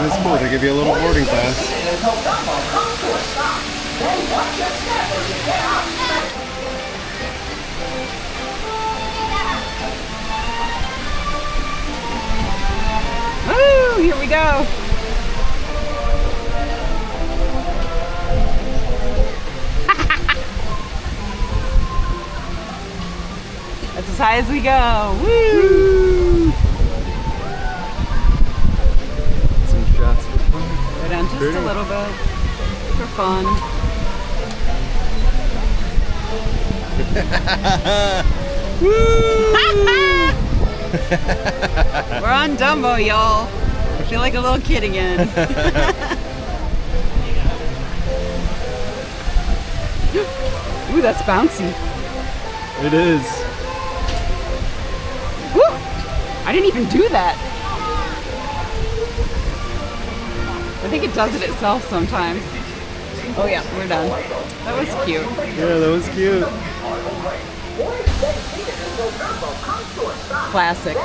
is cool. They give you a little boarding pass. Woo! Here we go. That's as high as we go. Woo! Some shots for fun. Go down just a little bit for fun. Woo! We're on Dumbo, y'all. I feel like a little kid again. Ooh, that's bouncy. It is. Woo! I didn't even do that. I think it does it itself sometimes. Oh yeah, we're done. That was cute. Yeah, that was cute. Classic.